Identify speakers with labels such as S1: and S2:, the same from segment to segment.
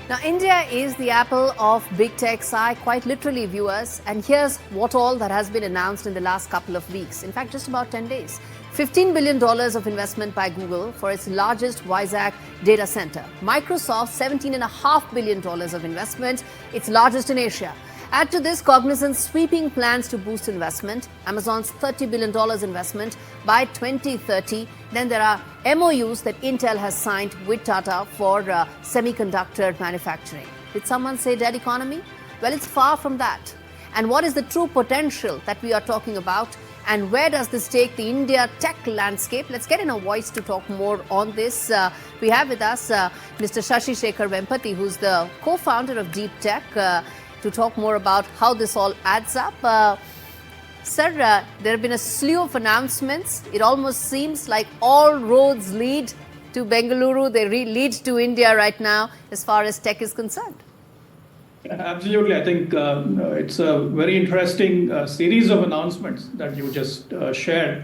S1: Now, India is the apple of big tech's eye, quite literally, viewers. And here's what all that has been announced in the last couple of weeks. In fact, just about 10 days. $15 billion of investment by Google for its largest Vizag data center. Microsoft, $17.5 billion of investment, its largest in Asia. Add to this Cognizant's sweeping plans to boost investment, Amazon's $30 billion investment by 2030. Then there are MOUs that Intel has signed with Tata for semiconductor manufacturing. Did someone say dead economy? Well, it's far from that. And what is the true potential that we are talking about? And where does this take the India tech landscape? Let's get in a voice to talk more on this. We have with us Mr. Shashi Shekhar Vempati, who's the co-founder of DeepTech, to talk more about how this all adds up. Sir, there have been a slew of announcements. It almost seems like all roads lead to Bengaluru. They lead to India right now as far as tech is concerned.
S2: Absolutely. I think it's a very interesting series of announcements that you just shared.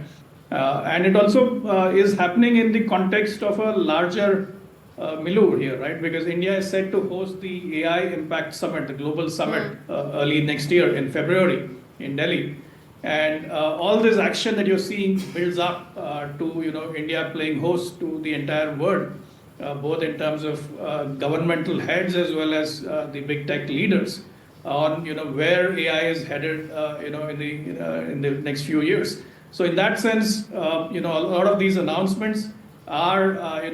S2: And it also is happening in the context of a larger milieu here, right? Because India is set to host the AI Impact Summit, the global summit, early next year in February in Delhi. And all this action that you're seeing builds up to India playing host to the entire world, both in terms of governmental heads as well as the big tech leaders on where AI is headed in the next few years. So in that sense, a lot of these announcements are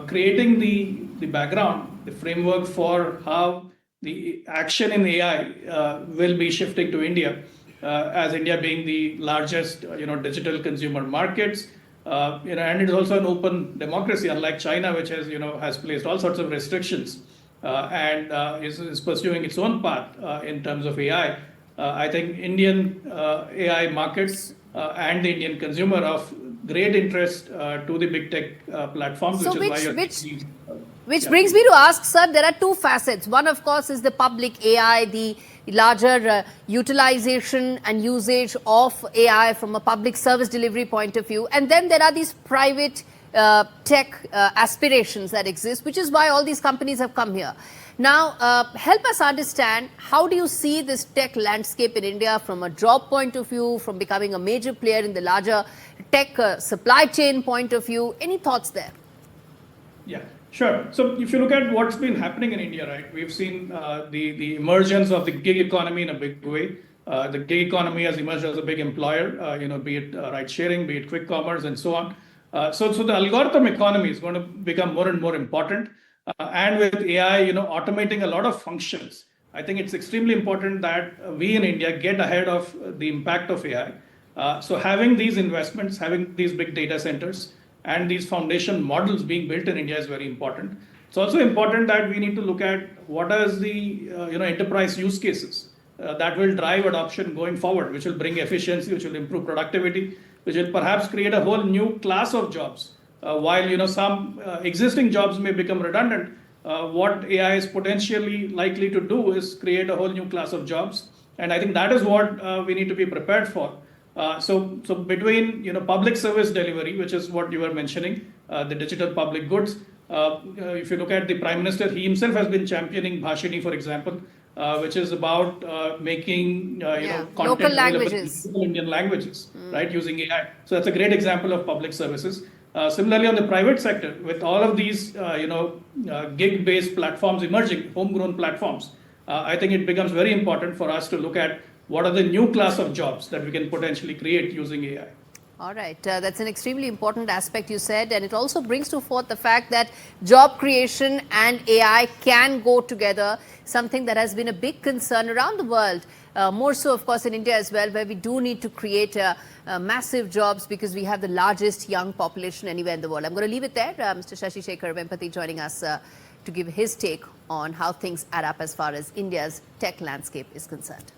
S2: creating the background, the framework for how the action in AI will be shifting to India, as India being the largest digital consumer markets, and it's also an open democracy, unlike China, which has placed all sorts of restrictions and is pursuing its own path in terms of AI. I think Indian AI markets and the Indian consumer of great interest to the big tech platforms,
S1: so
S2: which is why
S1: which brings me to ask, sir, there are two facets. One, of course, is the public AI, the larger utilization and usage of AI from a public service delivery point of view. And then there are these private tech aspirations that exist, which is why all these companies have come here. Now, help us understand, how do you see this tech landscape in India from a job point of view, from becoming a major player in the larger tech supply chain point of view? Any thoughts there?
S2: Yeah, sure. So if you look at what's been happening in India, right, we've seen the emergence of the gig economy in a big way. The gig economy has emerged as a big employer, be it ride sharing, be it quick commerce, and so on. So the algorithm economy is going to become more and more important. And with AI, automating a lot of functions, I think it's extremely important that we in India get ahead of the impact of AI. So having these investments, having these big data centers, and these foundation models being built in India is very important. It's also important that we need to look at what are the enterprise use cases that will drive adoption going forward, which will bring efficiency, which will improve productivity, which will perhaps create a whole new class of jobs. While some existing jobs may become redundant, what AI is potentially likely to do is create a whole new class of jobs, and I think that is what we need to be prepared for. So between public service delivery, which is what you were mentioning, the digital public goods. If you look at the Prime Minister, he himself has been championing Bhashini, for example, which is about making content
S1: local languages,
S2: in Indian languages, right, using AI. So that's a great example of public services. Similarly, on the private sector, with all of these gig-based platforms emerging, homegrown platforms, I think it becomes very important for us to look at what are the new class of jobs that we can potentially create using AI.
S1: All right, that's an extremely important aspect you said, and it also brings to forth the fact that job creation and AI can go together, something that has been a big concern around the world, more so of course in India as well, where we do need to create massive jobs because we have the largest young population anywhere in the world. I'm going to leave it there. Mr. Shashi Shekhar Vempati joining us to give his take on how things add up as far as India's tech landscape is concerned.